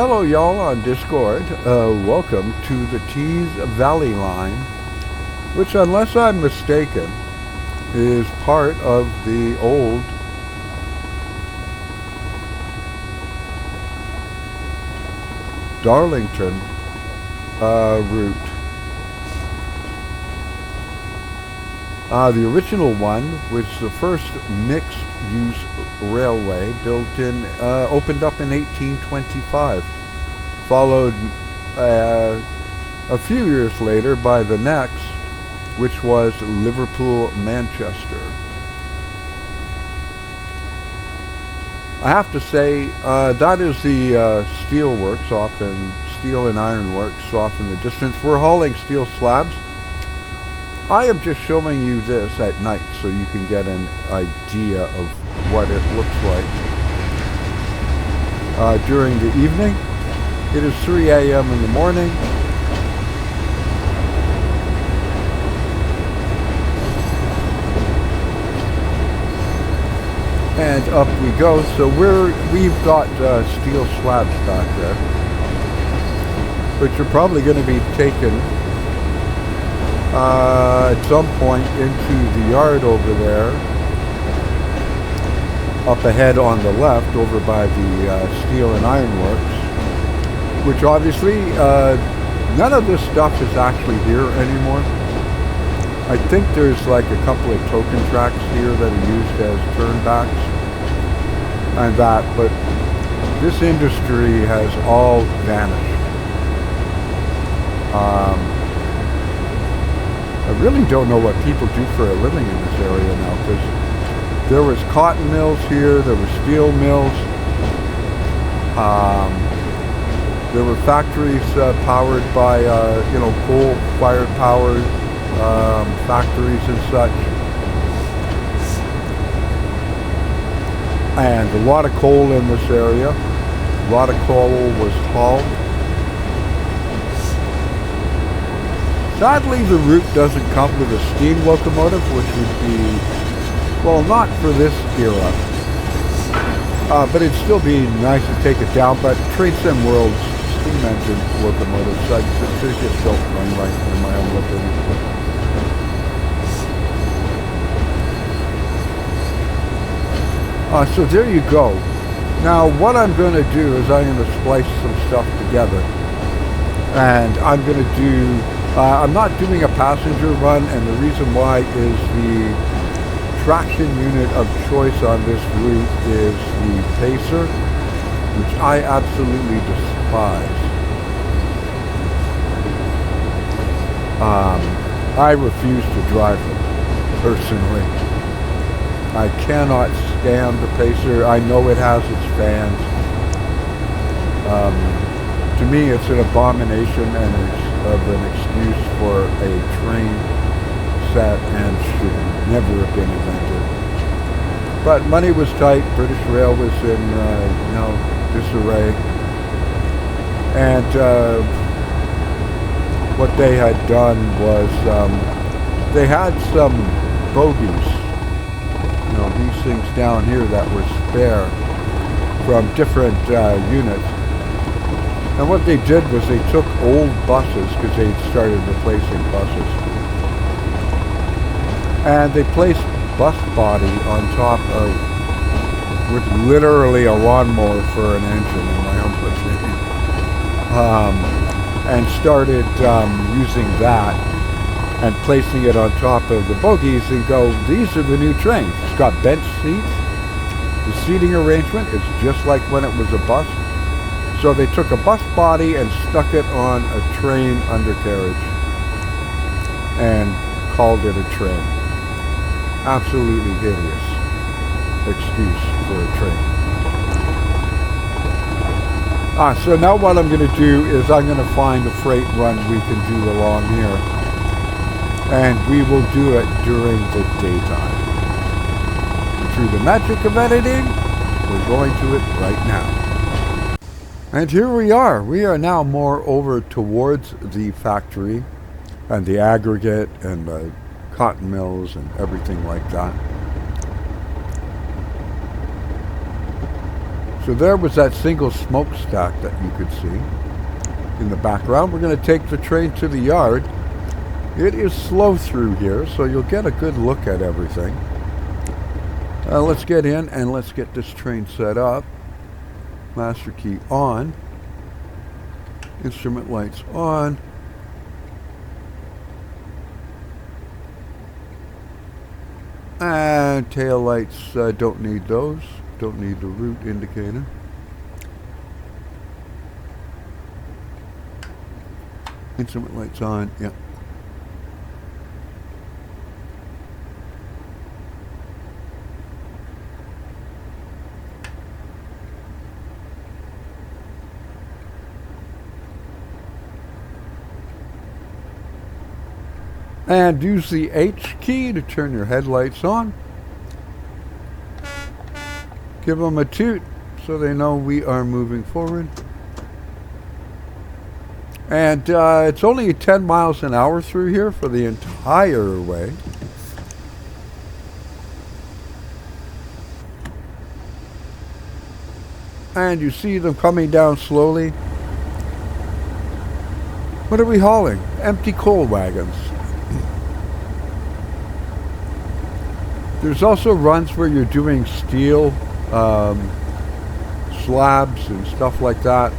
Hello, y'all on Discord. Welcome to the Tees Valley line, which, unless I'm mistaken, is part of the old Darlington route. The original one was the first mixed-use railway opened up in 1825, followed a few years later by the next, which was Liverpool-Manchester. I have to say, that is the steel works steel and iron works off in the distance. We're hauling steel slabs. I am just showing you this at night so you can get an idea of what it looks like. During the evening, it is 3 a.m. in the morning. And up we go. So we've got steel slabs back there, which are probably going to be taken at some point into the yard over there, up ahead on the left, over by the steel and iron works, which obviously none of this stuff is actually here anymore. I think there's like a couple of token tracks here that are used as turnbacks and that, but this industry has all vanished. I really don't know what people do for a living in this area now, because there was cotton mills here, there were steel mills, there were factories powered by coal-fired power factories and such, and a lot of coal in this area. A lot of coal was hauled. Sadly, the route doesn't come with a steam locomotive, which would be, well, not for this era. But it'd still be nice to take it down. But Train Sim World's steam engine locomotives, they just don't run right, in my own opinion. So there you go. Now, what I'm going to do is I'm going to splice some stuff together. And I'm going to do... I'm not doing a passenger run, and the reason why is the traction unit of choice on this route is the Pacer, which I absolutely despise. I refuse to drive it, personally. I cannot stand the Pacer. I know it has its fans. To me, it's an abomination and of an excuse for a train set and should never have been invented. But money was tight. British Rail was in disarray, and what they had done was they had some bogies, these things down here that were spare from different units. And what they did was they took old buses, because they started replacing buses, and they placed bus body on top of, with literally a lawnmower for an engine, in my own opinion, and started using that and placing it on top of the bogies and go, these are the new trains. It's got bench seats. The seating arrangement is just like when it was a bus. So they took a bus body and stuck it on a train undercarriage and called it a train. Absolutely hideous excuse for a train. So now what I'm going to do is I'm going to find a freight run we can do along here. And we will do it during the daytime. And through the magic of editing, we're going to it right now. And here we are. We are now more over towards the factory and the aggregate and the cotton mills and everything like that. So there was that single smokestack that you could see in the background. We're going to take the train to the yard. It is slow through here, so you'll get a good look at everything. Let's get in and let's get this train set up. Master key on. Instrument lights on. And tail lights, don't need those. Don't need the route indicator. Instrument lights on, yeah. And use the H key to turn your headlights on. Give them a toot so they know we are moving forward. And it's only 10 miles an hour through here for the entire way. And you see them coming down slowly. What are we hauling? Empty coal wagons. There's also runs where you're doing steel slabs and stuff like that.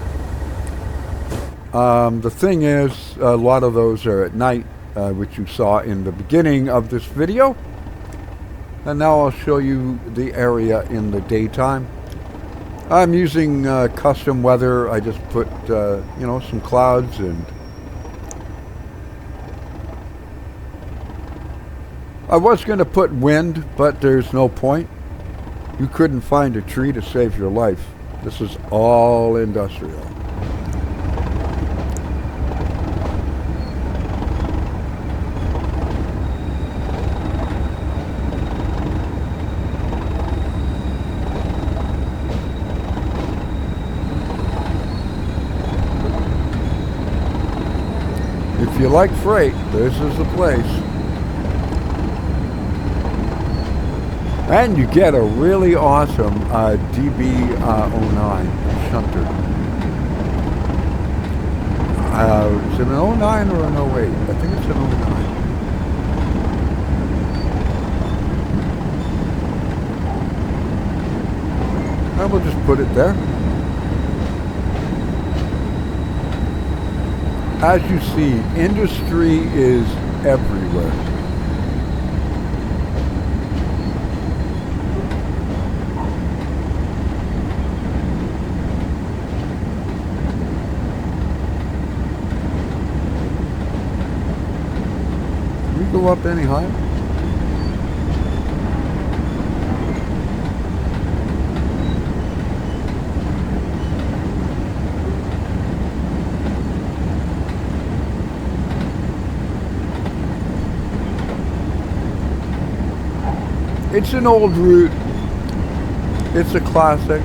The thing is, a lot of those are at night, which you saw in the beginning of this video. And now I'll show you the area in the daytime. I'm using custom weather. I just put, some clouds and I was going to put wind, but there's no point. You couldn't find a tree to save your life. This is all industrial. If you like freight, this is the place. And you get a really awesome DB09 shunter. Is it an 09 or an 08? I think it's an 09. And we'll just put it there. As you see, industry is everywhere. Go up any higher? It's an old route. It's a classic.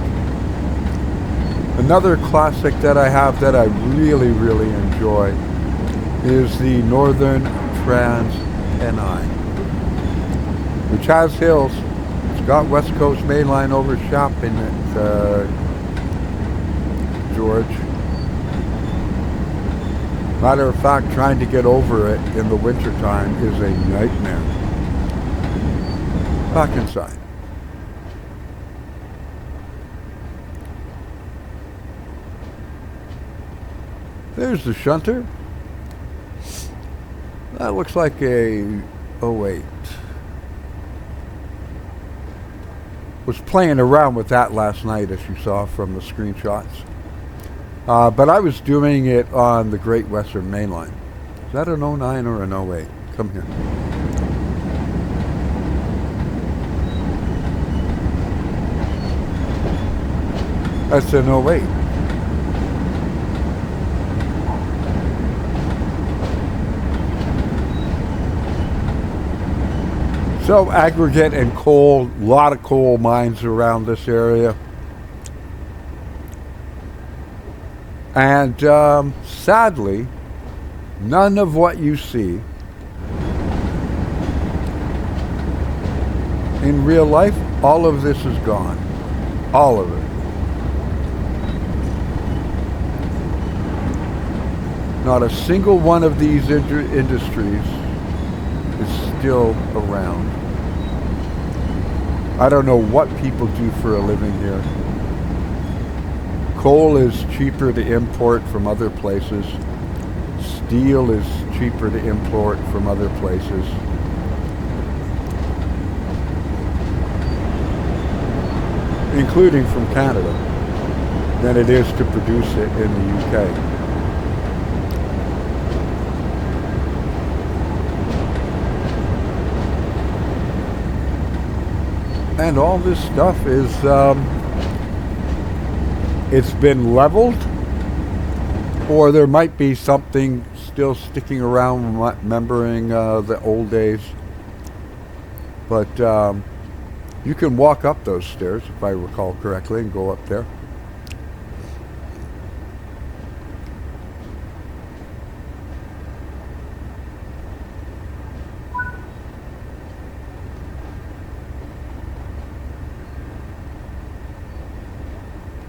Another classic that I have that I really, really enjoy is the Northern Trans Pennine, which has hills. It's got West Coast Main Line over shopping at George. Matter of fact, trying to get over it in the wintertime is a nightmare. Back inside. There's the shunter. That looks like a 08. Was playing around with that last night, as you saw from the screenshots. But I was doing it on the Great Western Main Line. Is that an 09 or an 08? Come here. That's an 08. So aggregate and coal, a lot of coal mines around this area. And sadly, none of what you see in real life, all of this is gone. All of it. Not a single one of these industries is still around. I don't know what people do for a living here. Coal is cheaper to import from other places. Steel is cheaper to import from other places. Including from Canada, than it is to produce it in the UK. And all this stuff is, it's been leveled, or there might be something still sticking around remembering the old days. But you can walk up those stairs, if I recall correctly, and go up there.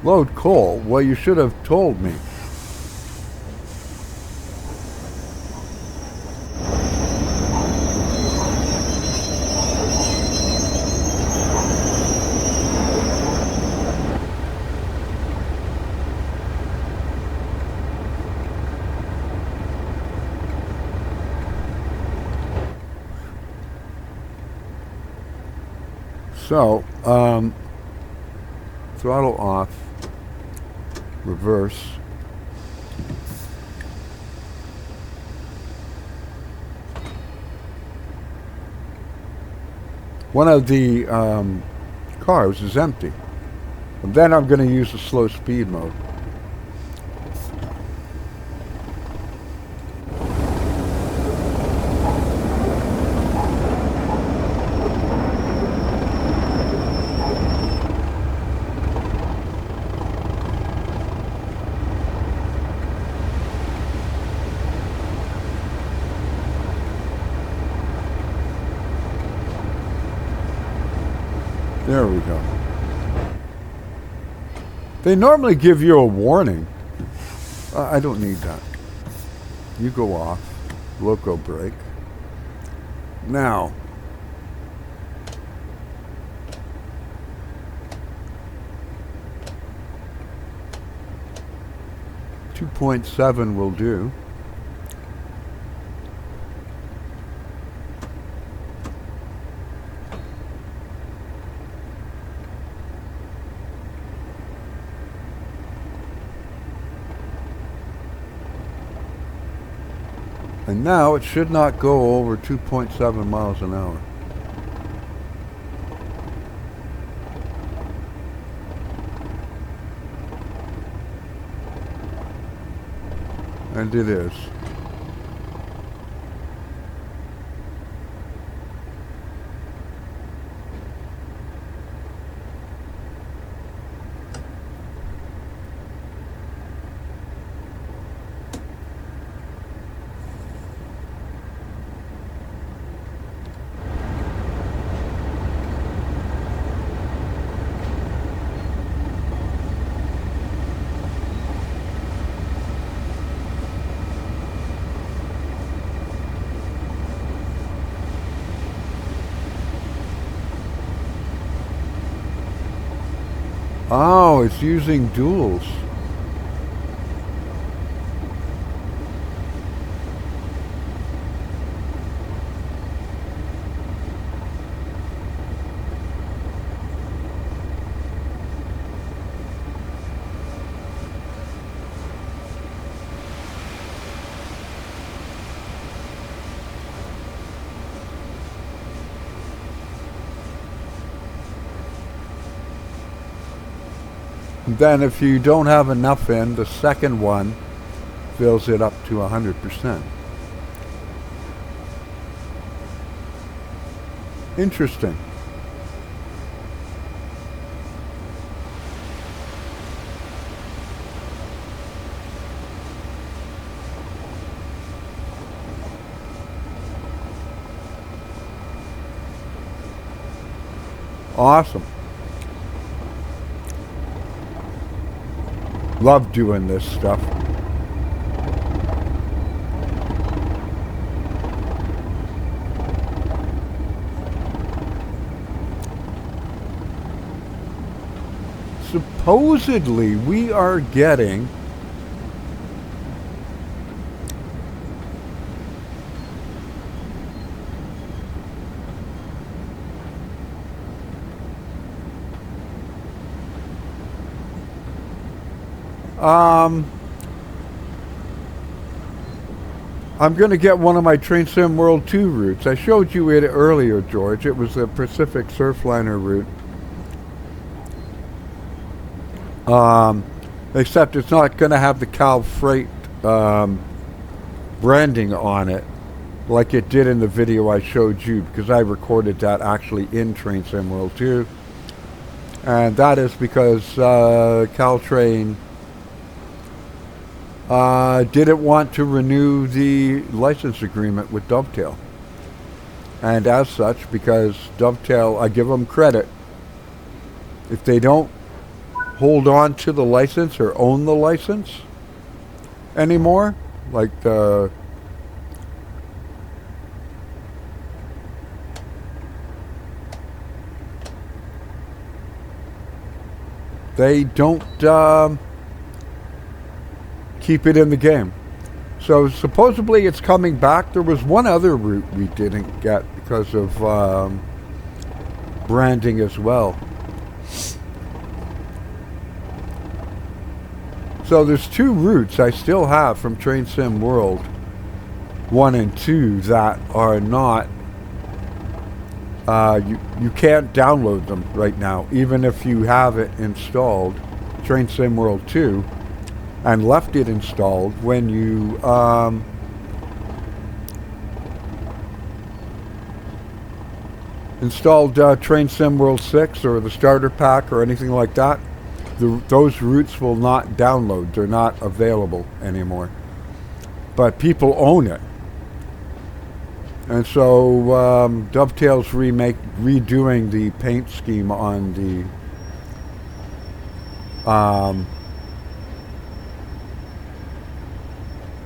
Load coal? Well, you should have told me. So, throttle off, reverse. One of the cars is empty. And then I'm going to use the slow speed mode. There we go. They normally give you a warning. I don't need that. You go off. Loco brake. Now. .7 will do. And now it should not go over 2.7 miles an hour. And it is. Oh, it's using duals. Then if you don't have enough in, the second one fills it up to 100%. Interesting. Awesome. Love doing this stuff. supposedly we are getting I'm going to get one of my Train Sim World 2 routes. I showed you it earlier, George. It was the Pacific Surfliner route. Except it's not going to have the Cal Freight branding on it like it did in the video I showed you, because I recorded that actually in Train Sim World 2. And that is because Caltrain didn't want to renew the license agreement with Dovetail. And as such, because Dovetail, I give them credit, if they don't hold on to the license or own the license anymore, like they don't keep it in the game. So supposedly it's coming back. There was one other route we didn't get because of branding as well. So there's two routes I still have from Train Sim World 1 and 2 that are not, you can't download them right now, even if you have it installed, Train Sim World 2, and left it installed. When you installed Train Sim World 6 or the starter pack or anything like that, those routes will not download. They're not available anymore. But people own it. And so Dovetail's redoing the paint scheme on the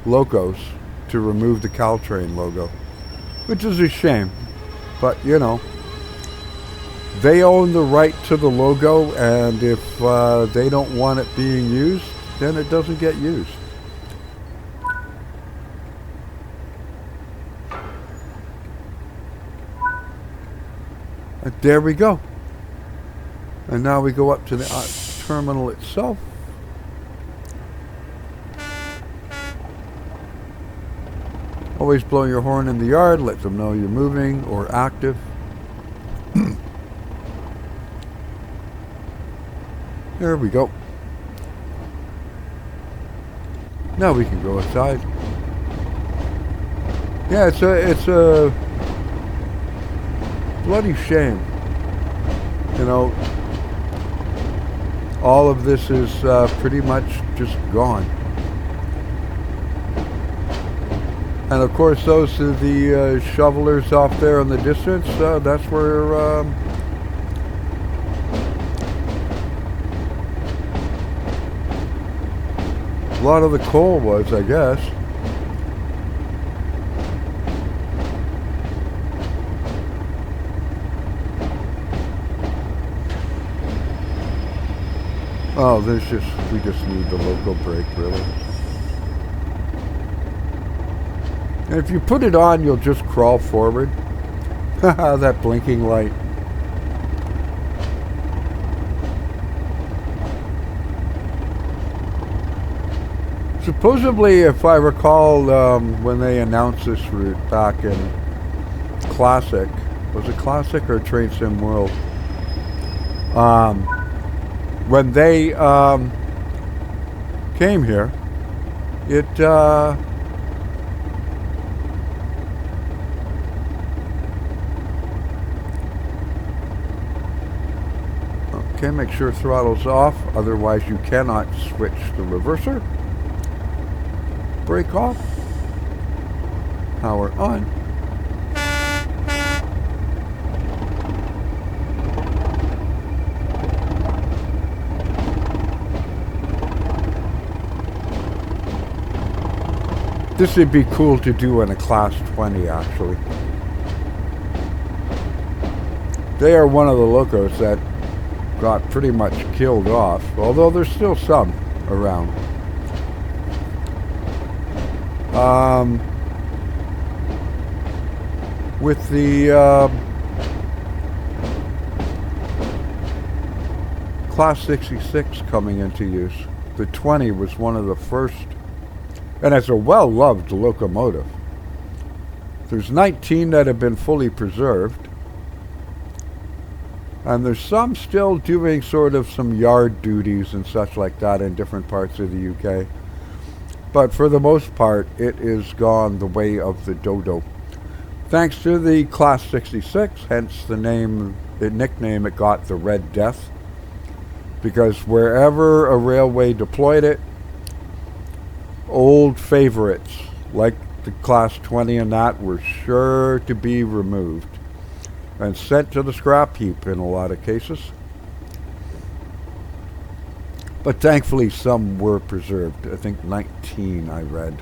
logos to remove the Caltrain logo, which is a shame. But, you know, they own the right to the logo, and if they don't want it being used, then it doesn't get used. And there we go. And now we go up to the terminal itself. Always blow your horn in the yard, let them know you're moving or active. There we go. Now we can go inside. Yeah, it's a bloody shame. You know, all of this is pretty much just gone. And of course, those are the shovelers off there in the distance. That's where a lot of the coal was, I guess. Oh, we just need the local brake, really. And if you put it on, you'll just crawl forward. Haha, that blinking light. Supposedly, if I recall, when they announced this route back in Classic, was it Classic or Train Sim World? When they came here, it okay, make sure throttle's off, otherwise you cannot switch the reverser. Brake off, power on. This would be cool to do in a Class 20, actually. They are one of the locos that got pretty much killed off, although there's still some around. With the Class 66 coming into use, the 20 was one of the first, and it's a well-loved locomotive. There's 19 that have been fully preserved, and there's some still doing sort of some yard duties and such like that in different parts of the UK. But for the most part, it is gone the way of the dodo. Thanks to the Class 66, hence the nickname it got, the Red Death, because wherever a railway deployed it, old favorites like the Class 20 and that were sure to be removed and sent to the scrap heap in a lot of cases. But thankfully some were preserved. I think 19 I read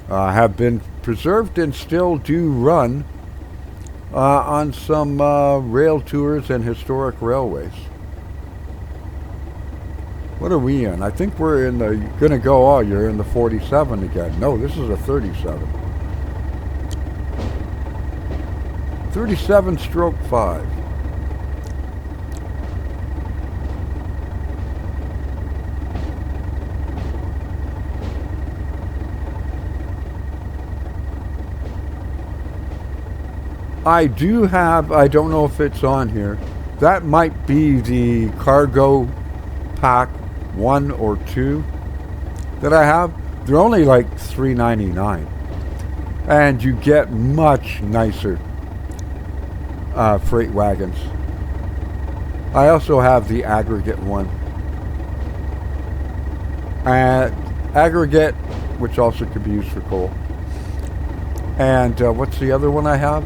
have been preserved and still do run on some rail tours and historic railways. What are we in? I think we're in the, gonna go, oh, you're in the 47 again. No, this is a 37. 37/5. I do have, I don't know if it's on here, that might be the cargo pack 1 or 2 that I have. They're only like $3.99, and you get much nicer freight wagons. I also have the aggregate one, aggregate, which also could be used for coal. And what's the other one I have?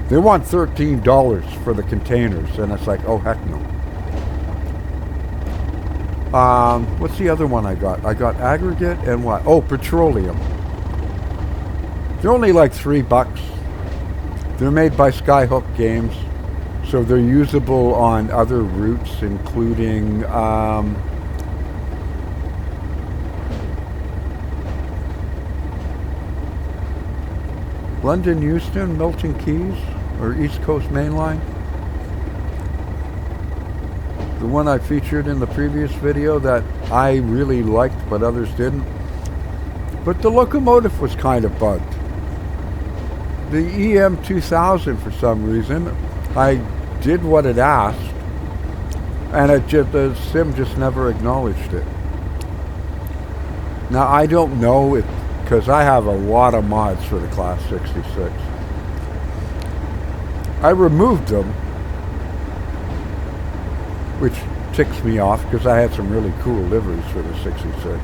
They want $13 for the containers, and it's like, oh heck no. What's the other one I got? I got aggregate and what? Oh, petroleum. They're only like $3. They're made by Skyhook Games, so they're usable on other routes, including London, Euston, Milton Keyes, or East Coast Main Line. The one I featured in the previous video that I really liked, but others didn't. But the locomotive was kind of bugged. The EM 2000, for some reason, I did what it asked, and the sim just never acknowledged it. Now, I don't know if, because I have a lot of mods for the Class 66. I removed them, which ticks me off because I had some really cool liveries for the 66.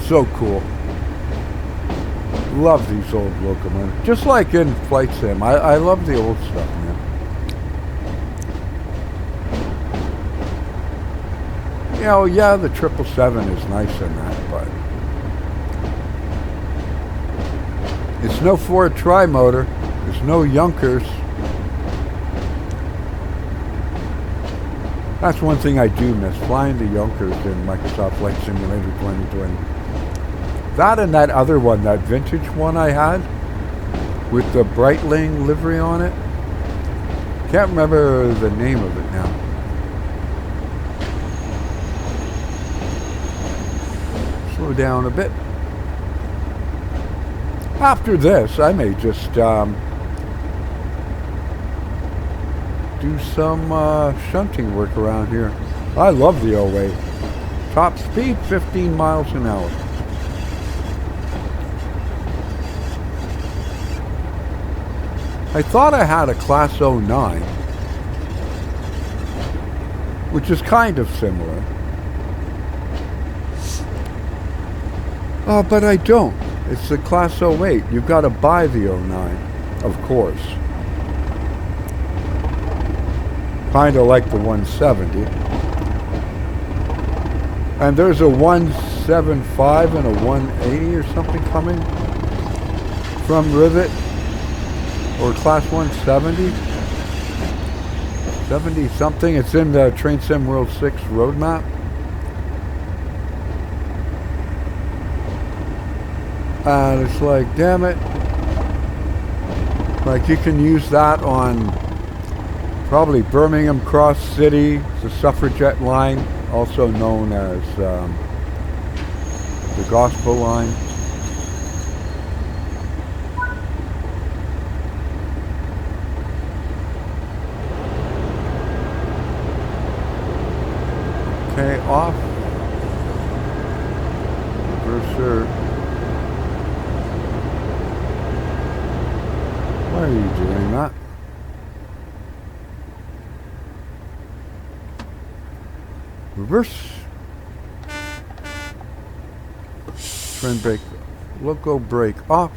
So cool. Love these old locomotives. Just like in Flight Sim. I love the old stuff, man. You know, yeah, the 777 is nice in that, but it's no Ford Tri-Motor. There's no Junkers. That's one thing I do miss, flying the Junkers in Microsoft Flight Simulator 2020. That and that other one, that vintage one I had with the Breitling livery on it. Can't remember the name of it now. Slow down a bit. After this, I may just do some shunting work around here. I love the OA. Top speed, 15 miles an hour. I thought I had a Class 09. which is kind of similar. But I don't. It's the Class 08. You've got to buy the 09, of course. Kind of like the 170. And there's a 175 and a 180 or something coming from Rivet. Or Class 170. 70 something. It's in the Train Sim World 6 roadmap. And it's like, damn it. Like, you can use that on probably Birmingham Cross City, the Suffragette line, also known as the Gospel line. Okay, off. Reverser. Why are you doing that? Reverse. Train brake. Loco brake off.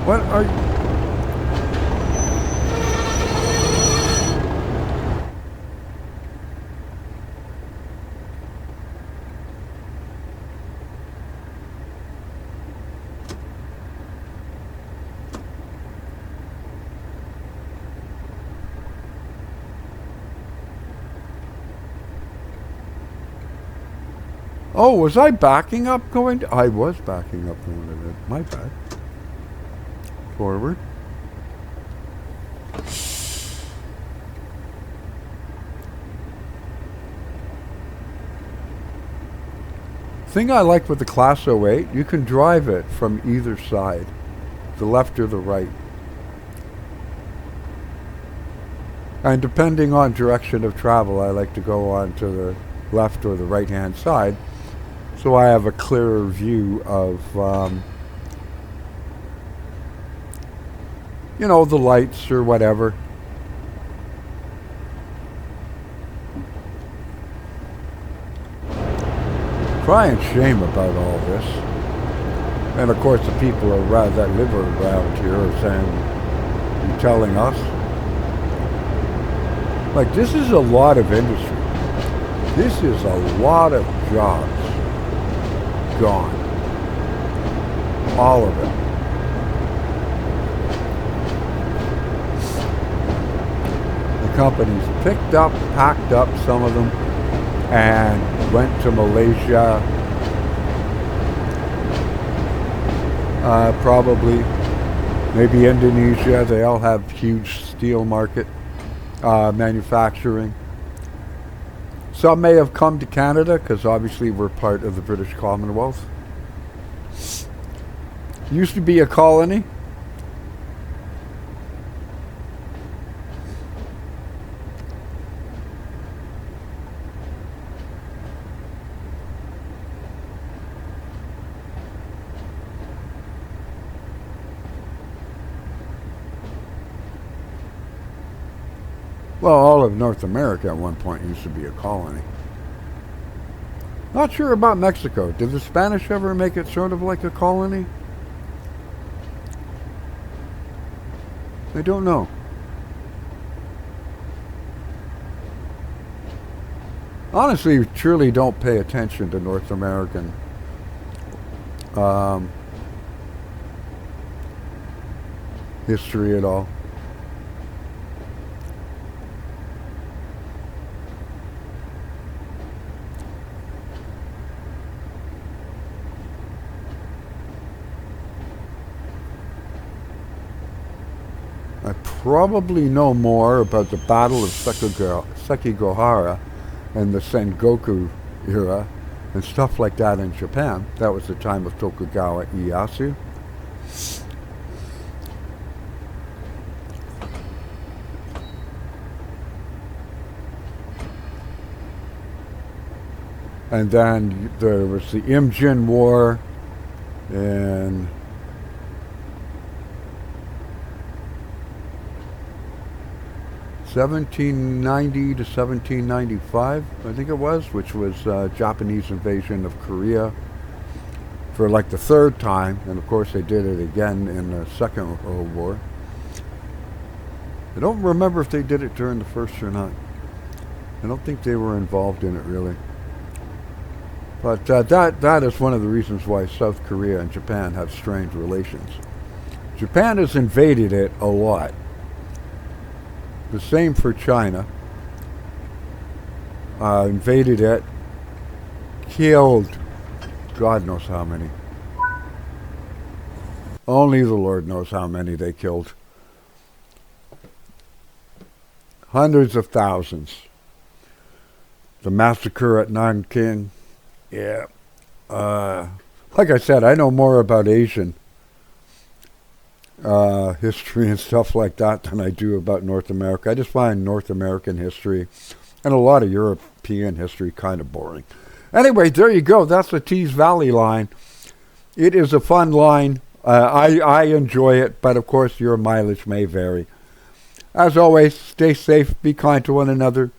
What are you? Oh, was I backing up going to... I was backing up going to it. My bad. Forward. Thing I like with the Class 08, you can drive it from either side. The left or the right. And depending on direction of travel, I like to go on to the left or the right hand side. So I have a clearer view of, you know, the lights or whatever. Crying shame about all this. And of course the people around, that live around here are saying, you're telling us? Like, this is a lot of industry. This is a lot of jobs. Gone. All of it. The companies picked up, packed up some of them, and went to Malaysia. Probably. Maybe Indonesia. They all have huge steel market manufacturing. Some may have come to Canada because obviously we're part of the British Commonwealth. Used to be a colony. Well, all of North America at one point used to be a colony. Not sure about Mexico. Did the Spanish ever make it sort of like a colony? I don't know. Honestly, truly don't pay attention to North American history at all. I probably know more about the Battle of Sekigahara and the Sengoku era and stuff like that in Japan. That was the time of Tokugawa Ieyasu. And then there was the Imjin War and 1790 to 1795, I think it was, which was Japanese invasion of Korea for like the third time, and of course they did it again in the Second World War. I don't remember if they did it during the first or not. I don't think they were involved in it really. But that is one of the reasons why South Korea and Japan have strained relations. Japan has invaded it a lot. The same for China. Invaded it, killed God knows how many. Only the Lord knows how many they killed. Hundreds of thousands. The massacre at Nanking. Yeah. Like I said, I know more about Asian history and stuff like that than I do about North America. I just find North American history and a lot of European history kind of boring. Anyway, there you go. That's the Tees Valley line. It is a fun line. I enjoy it, but of course your mileage may vary. As always, stay safe, be kind to one another,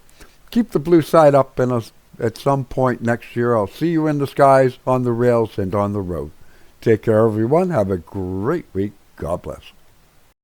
keep the blue side up, and at some point next year I'll see you in the skies, on the rails, and on the road. Take care, everyone. Have a great week. God bless.